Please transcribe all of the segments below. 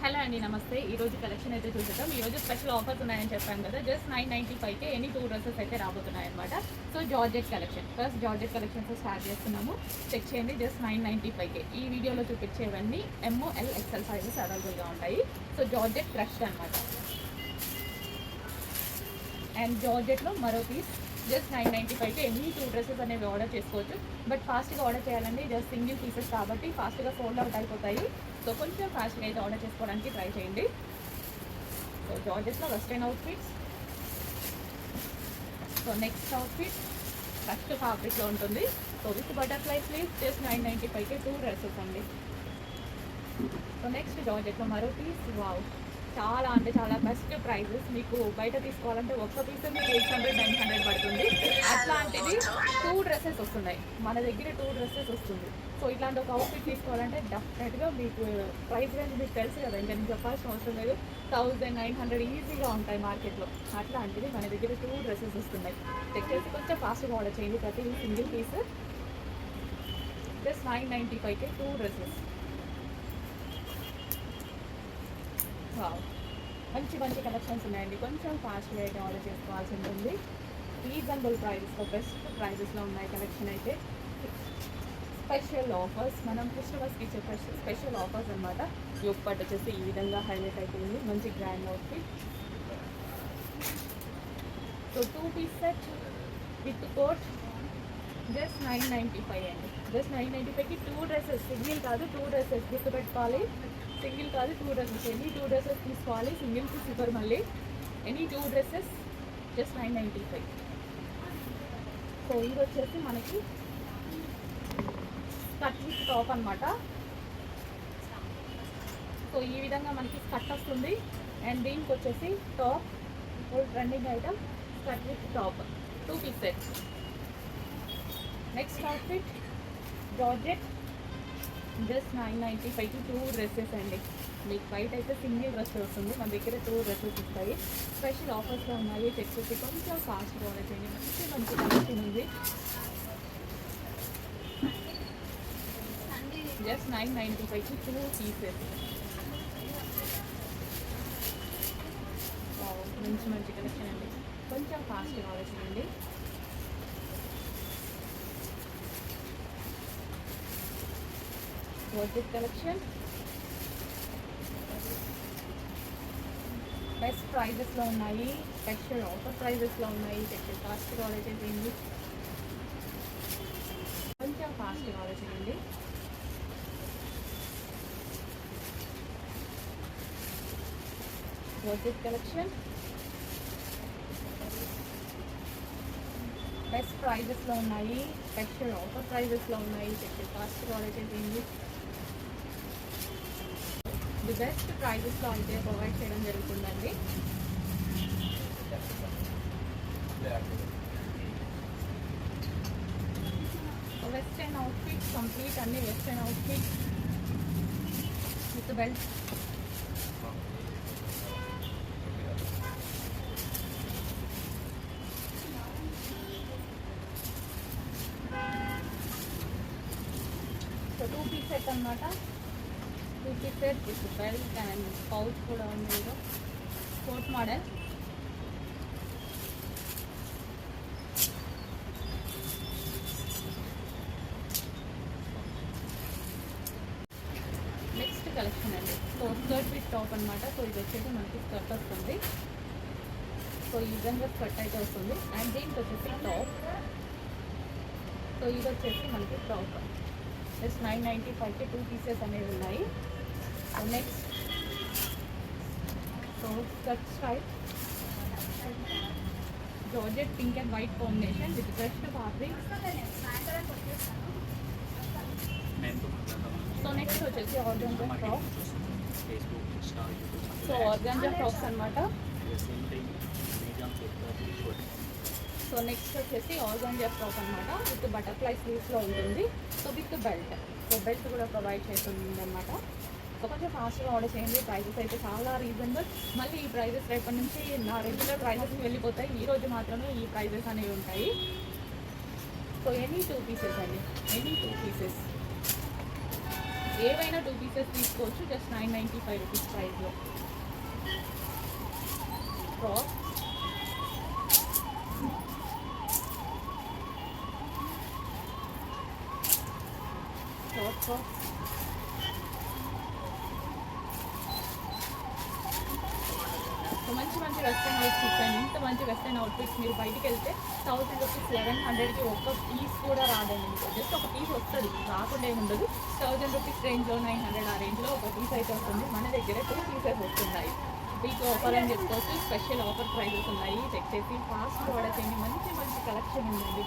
Hello అండి, నమస్తే. ఈరోజు కలెక్షన్ అయితే చూద్దాం. ఈరోజు స్పెషల్ ఆఫర్స్ ఉన్నాయని చెప్పాను కదా. జస్ట్ 995కే ఎనీ 2 డ్రెస్సెస్ అయితే రాబోతున్నాయి అనమాట. So georgette collection, first georgette collections start చేస్తున్నాము. చెక్ చేయండి. జస్ట్ 995కే ఈ వీడియోలో చూపించేవన్నీ ML XL సైజెస్ అవైలబుల్గా ఉంటాయి. సో జార్జెట్ క్రష్ అనమాట. అండ్ జార్జెట్లో మరో పీస్ జస్ట్ 995కే ఎనీ 2 డ్రెస్సెస్ అనేవి ఆర్డర్ చేసుకోవచ్చు. బట్ ఫాస్ట్గా ఆర్డర్ చేయాలండి. జస్ట్ సింగిల్ పీసెస్ కాబట్టి ఫాస్ట్గా సోల్డ్ అవుట్ అయిపోతాయి. సో కొంచెం ఫాస్ట్గా అయితే ఆర్డర్ చేసుకోవడానికి ట్రై చేయండి. సో జార్జెట్లో western outfits. So next outfit first ఫ్యాబ్రిక్లో ఉంటుంది. So with butterfly sleeves just 995కే 2 డ్రెస్సెస్ అండి. సో నెక్స్ట్ జార్జెట్లో మరో పీస్. వావ్, చాలా అంటే చాలా బెస్ట్ ప్రైజెస్. మీకు బయట తీసుకోవాలంటే ఒక్క పీస్ మీకు 800-900 పడుతుంది. అట్లాంటిది 2 డ్రెస్సెస్ వస్తున్నాయి మన దగ్గర. 2 డ్రెస్సెస్ వస్తుంది. సో ఇట్లాంటి ఒక అవుట్ఫిట్ తీసుకోవాలంటే డెఫినెట్గా మీకు ప్రైస్ రేంజ్ మీకు తెలుసు కదా, ఇంకా నేను చెప్పాల్సిన అవసరం లేదు. 1900 ఈజీగా ఉంటాయి మార్కెట్లో. అట్లాంటిది మన దగ్గర 2 డ్రెస్సెస్ వస్తున్నాయి. చెక్ చేసి కొంచెం ఫాస్ట్గా ఆర్డర్ చేయండి. ప్రతి సింగిల్ పీస్ జస్ట్ 995కే 2 డ్రెస్సెస్. మంచి మంచి కలెక్షన్స్ ఉన్నాయండి. కొంచెం ఫాస్ట్గా అయితే ఆర్డర్ చేసుకోవాల్సి ఉంటుంది. రీజనబుల్ ప్రైజెస్లో బెస్ట్ ప్రైజెస్లో ఉన్నాయి కలెక్షన్ అయితే. స్పెషల్ ఆఫర్స్, మనం కస్టమర్స్కి ఇచ్చే స్పెషల్ ఆఫర్స్ అనమాట. యోగ్ పట్ వచ్చేసి ఈ విధంగా హైలైట్ అయిపోయింది. మంచి grand outfit. So 2 piece set with coat just 995 అండి. జస్ట్ 995కి 2 డ్రెస్సెస్. సింగిల్ కాదు, 2 డ్రెస్సెస్. గుర్తు పెట్టుకోవాలి, సింగిల్ కాదు 2 డ్రెస్సెస్. ఎనీ 2 డ్రెస్సెస్ తీసుకోవాలి. సింగిల్కి సిఫర్ మళ్ళీ. Any 2 dresses just 995. సో ఇది వచ్చేసి మనకి స్కర్ట్ విత్ టాప్ అనమాట. సో ఈ విధంగా మనకి స్కర్ట్ వస్తుంది. అండ్ దీనికి వచ్చేసి top, trending item skirt with top. 2 piece set. Next outfit georgette just 995కి 2 డ్రెస్సెస్ అండి. మీకు బయట అయితే సింగిల్ డ్రెస్ వస్తుంది, మన దగ్గర 2 డ్రెస్సెస్ ఇస్తాయి. స్పెషల్ ఆఫర్స్లో ఉన్నాయి. చెక్ చేసి కొంచెం ఫాస్ట్గా ఆర్డర్ చేయండి. మంచి మంచి కలెక్షన్ ఉంది. జస్ట్ 995కి 2 పీసెస్. మంచి మంచి కలెక్షన్ అండి. కొంచెం ఫాస్ట్గా ఆర్డర్ చేయండి. జార్జెట్ కలెక్షన్ బెస్ట్ ప్రైజెస్లో ఉన్నాయి. స్పెషల్ ఆఫర్ ప్రైజెస్లో ఉన్నాయి. చెక్ ఫాస్ట్గా ఆర్డర్ చేయండి. కొంచెం ఫాస్ట్గా ఆర్డర్ చేయండి. జార్జెట్ కలెక్షన్ బెస్ట్ ప్రైజెస్లో ఉన్నాయి. స్పెషల్ ఆఫర్ ప్రైజెస్లో ఉన్నాయి. చెక్ ఫాస్ట్గా ఆర్డర్ చేయండి. ది బెస్ట్ ప్రైజెస్లో అయితే ప్రొవైడ్ చేయడం జరుగుతుందండి. వెస్ట్రన్ అవుట్ఫిట్ కంప్లీట్, అన్ని western outfit with belt. So 2 piece set అనమాట. 2 piece set with belt and pouch కూడా ఉంది. ఏదో కోట్ మోడల్. నెక్స్ట్ కలెక్షన్ అండి. సో స్కర్ట్ విత్ టాప్ అనమాట. సో ఇది వచ్చేసి మనకి స్కర్ట్ వస్తుంది. సో ఈ విధంగా స్కర్ట్ అయితే వస్తుంది. అండ్ దీనికి వచ్చేసి టాప్. సో ఇది వచ్చేసి మనకి టాప్. జస్ట్ 995కి 2 పీసెస్ అనేవి ఉన్నాయి. So next so skirt style georgette pink and white combination with best fabric. So next వచ్చేసి organza frock. So organza frocks అనమాట. సో నెక్స్ట్ వచ్చేసి ఆర్గాంజా ఫ్రాక్ అనమాట. విత్ బటర్ఫ్లై స్లీవ్స్లో ఉంటుంది. So with belt. So belt కూడా provide చేస్తుంది అనమాట. So కొంచెం ఫాస్ట్గా ఆర్డర్ చేయండి. ప్రైజెస్ అయితే చాలా రీజనబుల్. మళ్ళీ ఈ ప్రైజెస్ రేపటి నుంచి నా రెగ్యులర్ ప్రైజెస్కి వెళ్ళిపోతాయి. ఈరోజు మాత్రమే ఈ ప్రైజెస్ అనేవి ఉంటాయి. సో ఎనీ 2 పీసెస్ అండి. ఎనీ 2 పీసెస్ ఏవైనా 2 పీసెస్ తీసుకోవచ్చు. జస్ట్ 995 రూపీస్ ప్రైస్లో. ఫ్రాక్ షార్ట్ ఫ్రాక్ మంచి మంచి వెస్ట్రన్ అవుట్ఫిట్స్ అండి. ఇంత మంచి వెస్ట్రన్ అవుట్ఫిట్స్ మీరు బయటికి వెళ్తే 1000 రూపీస్ 1100కి ఒక్క పీస్ కూడా రాదండి. మీకు జస్ట్ ఒక పీస్ వస్తుంది, రాకుండా ఏమి ఉండదు. 1000 రూపీస్ రేంజ్లో 900 ఆ రేంజ్లో ఒక పీస్ అయితే వస్తుంది. మన దగ్గర 2 పీసెస్ వస్తున్నాయి. వీక్ ఆఫర్ అని చెప్పుకోవచ్చు. స్పెషల్ ఆఫర్ ప్రైజెస్ ఉన్నాయి. చెక్ చేసి ఫాస్ట్ ఆర్డర్ చేయండి. మంచి మంచి కలెక్షన్ ఉందండి.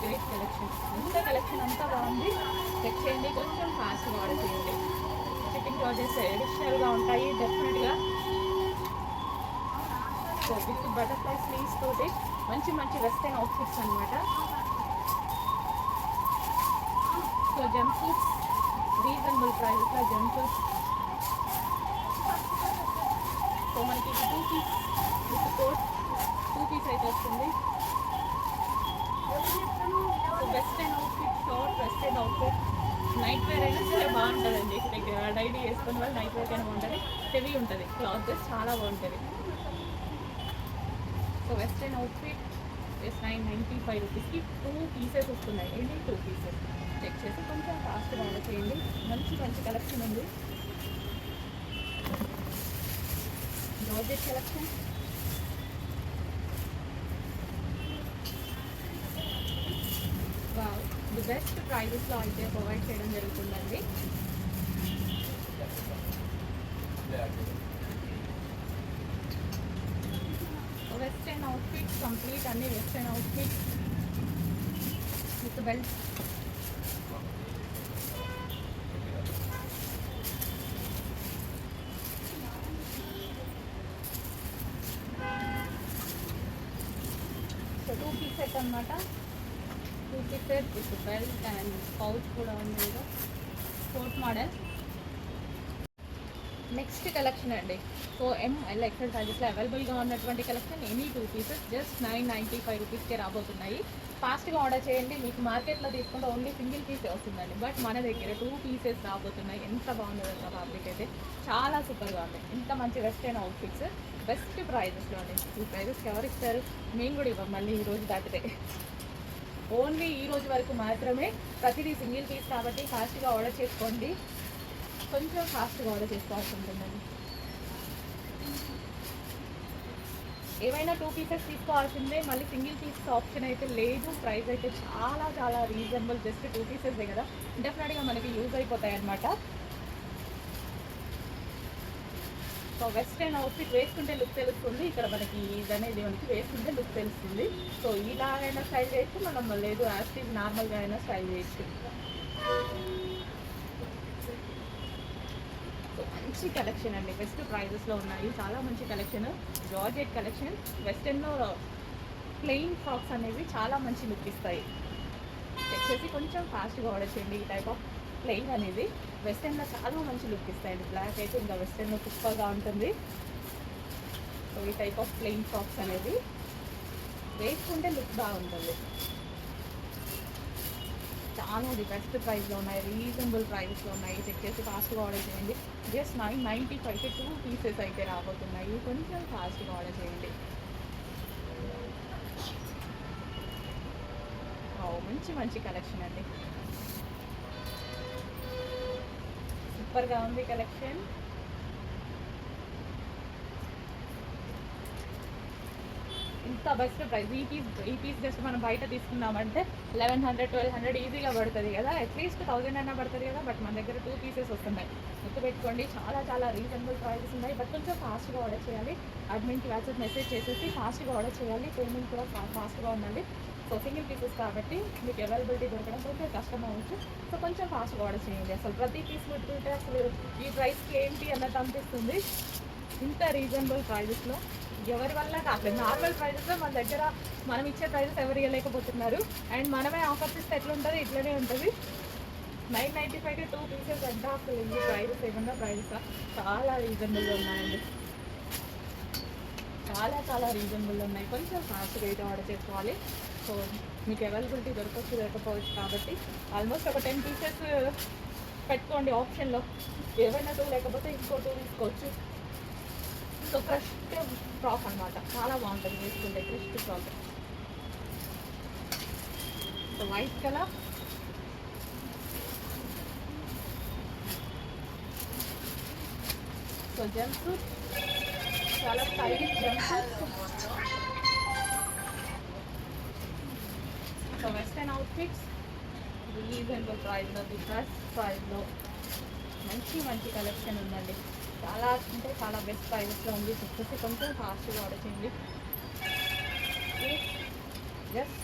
గ్రేట్ కలెక్షన్, అంత కలెక్షన్ అంతా బాగుంది. చెక్ చేయండి, కొంచెం ఫాస్ట్ ఆర్డర్ చేయండి. షిప్పింగ్ చార్జెస్ అడిషనల్గా ఉంటాయి డెఫినెట్గా. సో విత్ బటర్ఫ్లై స్లీవ్స్ తోటి మంచి మంచి వెస్టర్న్ అవుట్ఫిట్స్ అనమాట. సో జంప్ సూట్స్ రీజనబుల్ ప్రైజెస్లో జంప్ సూట్స్. సో మనకి 2 పీస్ విత్ కోట్ 2 పీస్ అయితే వస్తుంది. So western outfit, short western outfit, night wear అయినా సరే బాగుంటుందండి. డైలీ వేసుకున్న వాళ్ళు నైట్ వేర్ అయినా బాగుంటుంది. హెవీ ఉంటుంది, క్లాత్ చాలా బాగుంటుంది. సో వెస్టర్న్ అవుట్ఫిట్ జస్ట్ 995 రూపీస్కి 2 పీసెస్ వస్తున్నాయి. ఏంటి 2 పీసెస్. చెక్ చేసి కొంచెం ఫాస్ట్గా ఆర్డర్ చేయండి. మంచి మంచి కలెక్షన్ ఉంది. Georgette collection, wow, the best ప్రైజెస్లో అయితే ప్రొవైడ్ చేయడం జరుగుతుందండి. వెస్టర్న్ అవుట్ఫిట్స్ కంప్లీట్ అన్ని western outfits with belt. So 2 piece set అనమాట. 2 piece set with belt and pouch కూడా ఉంది. Coat model. నెక్స్ట్ కలెక్షన్ అండి. సో ML XL సైజెస్లో అవైలబుల్గా ఉన్నటువంటి కలెక్షన్. ఎనీ 2 పీసెస్ జస్ట్ 995 రూపీస్కే రాబోతున్నాయి. ఫాస్ట్గా ఆర్డర్ చేయండి. మీకు మార్కెట్లో తీసుకుంటే ఓన్లీ సింగిల్ పీసే వస్తుందండి. బట్ మన దగ్గర 2 పీసెస్ రాబోతున్నాయి. ఎంత బాగుందో కదా ఫ్యాబ్రిక్ అయితే, చాలా సూపర్గా ఉంది. ఇంత మంచి వెస్టర్న్ అవుట్ఫిట్స్ బెస్ట్ ప్రైజెస్లో అండి. ఈ ప్రైజెస్కి ఎవరు ఇస్తారు? మేము కూడా ఇవ్వం మళ్ళీ ఈ రోజు దాటితే. ఓన్లీ ఈ రోజు వరకు మాత్రమే. ప్రతిదీ సింగిల్ పీస్ కాబట్టి ఫాస్ట్గా ఆర్డర్ చేసుకోండి. కొంచెం ఫాస్ట్గా ఆర్డర్ చేసుకోవాల్సి ఉంటుందండి. ఏమైనా 2 పీసెస్ తీసుకోవాల్సిందే, మళ్ళీ సింగిల్ పీస్ ఆప్షన్ అయితే లేదు. ప్రైస్ అయితే చాలా చాలా రీజనబుల్. జస్ట్ 2 పీసెసే కదా, డెఫినెట్గా మనకి యూజ్ అయిపోతాయి అన్నమాట. సో వెస్టర్న్ అవుట్ఫిట్ వేసుకుంటే లుక్ తెలుస్తుంది. ఇక్కడ మనకి ఇది అనేది మనకి వేసుకుంటే లుక్ తెలుస్తుంది. సో ఇలాగైనా స్టైల్ చేయొచ్చు, మనం లేదు యాక్టివ్ నార్మల్గా అయినా స్టైల్ చేయొచ్చు. సో మంచి కలెక్షన్ అండి. బెస్ట్ ప్రైజెస్లో ఉన్నాయి. చాలా మంచి కలెక్షన్. Georgette collection. వెస్టర్న్లో ప్లెయిన్ ఫ్రాక్స్ అనేవి చాలా మంచి లుక్ ఇస్తాయి. చెక్ చేసి కొంచెం ఫాస్ట్గా ఆర్డర్ చేయండి. ఈ టైప్ ఆఫ్ ప్లెయిన్ అనేది వెస్టర్న్లో చాలా మంచి లుక్ ఇస్తాయండి. బ్లాక్ అయితే ఇంకా వెస్టర్న్లో సూపర్గా ఉంటుంది. సో ఈ టైప్ ఆఫ్ ప్లెయిన్ ఫ్రాక్స్ అనేది వేసుకుంటే లుక్ బాగుంటుంది. చాలా బెస్ట్ ప్రైస్లో ఉన్నాయి. రీజనబుల్ ప్రైస్లో ఉన్నాయి. చెక్ చేసి ఫాస్ట్గా ఆర్డర్ చేయండి. జస్ట్ 995కి 2 పీసెస్ అయితే రాబోతున్నాయి. కొంచెం ఫాస్ట్గా ఆర్డర్ చేయండి. మంచి మంచి కలెక్షన్ అండి. సూపర్గా ఉంది కలెక్షన్. ఇంత బెస్ట్ ప్రైస్. ఈ పీస్ జస్ట్ మనం బయట తీసుకున్నామంటే 1100 1200 ఈజీగా పడుతుంది కదా. అట్లీస్ట్ 1000 అయినా పడుతుంది కదా. బట్ మన దగ్గర 2 పీసెస్ వస్తున్నాయి. గుర్తుపెట్టుకోండి, చాలా చాలా రీజనబుల్ ప్రైసెస్ ఉన్నాయి. బట్ కొంచెం ఫాస్ట్గా ఆర్డర్ చేయాలి. అడ్మిన్కి వాట్సాప్ మెసేజ్ చేసేసి ఫాస్ట్గా ఆర్డర్ చేయాలి. పేమెంట్ కూడా ఫాస్ట్గా ఉండాలి. సో సింగిల్ పీసెస్ కాబట్టి మీకు అవైలబిలిటీ దొరకడం కొంచెం కష్టం అవ్వచ్చు. సో కొంచెం ఫాస్ట్గా ఆర్డర్ చేయండి. అసలు ప్రతి పీస్ పెట్టుకుంటే అసలు ఈ ప్రైస్కి ఏంటి అన్నట్టు అనిపిస్తుంది. ఇంత రీజనబుల్ ప్రైజెస్లో ఎవరి వల్ల కాలేదు. నార్మల్ ప్రైజెస్లో మన దగ్గర మనం ఇచ్చే ప్రైజెస్ ఎవరు ఇవ్వలేకపోతున్నారు. అండ్ మనమే ఆఫర్స్ ఇస్తే ఎట్లుంటుంది, ఇట్లనే ఉంటుంది. 995కి 2 పీసెస్ అంటే అసలు ఈ ప్రైజెస్ ఏమన్నా ప్రైజెస్ చాలా రీజనబుల్గా ఉన్నాయండి. చాలా చాలా రీజనబుల్ ఉన్నాయి. కొంచెం ఫాస్ట్గా అయితే ఆర్డర్ చేసుకోవాలి. సో మీకు అవైలబిలిటీ దొరకవచ్చు కాబట్టి ఆల్మోస్ట్ ఒక 10 పీసెస్ పెట్టుకోండి ఆప్షన్లో. ఏవైనా 2 లేకపోతే ఇంకో 2 తీసుకోవచ్చు. సో క్రష్ ఫ్రాక్ అనమాట, చాలా బాగుంటుంది వేసుకుంటే crush frock. So white colour, so jumpsuit, చాలా stylish jumpsuit. So western outfits reasonable ప్రైస్లో, బెస్ట్ ప్రైస్లో మంచి మంచి కలెక్షన్ ఉందండి. చాలా అంటే చాలా బెస్ట్ ప్రైజెస్లో ఉంది. చూస్తే కొంచెం ఫాస్ట్గా ఆర్డర్ చేయండి. జస్ట్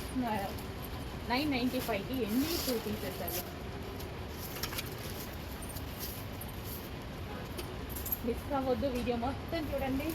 995కి ఎన్ని 2 పీసెస్ అండి. మిస్ అవ్వద్దు, వీడియో మొత్తం చూడండి.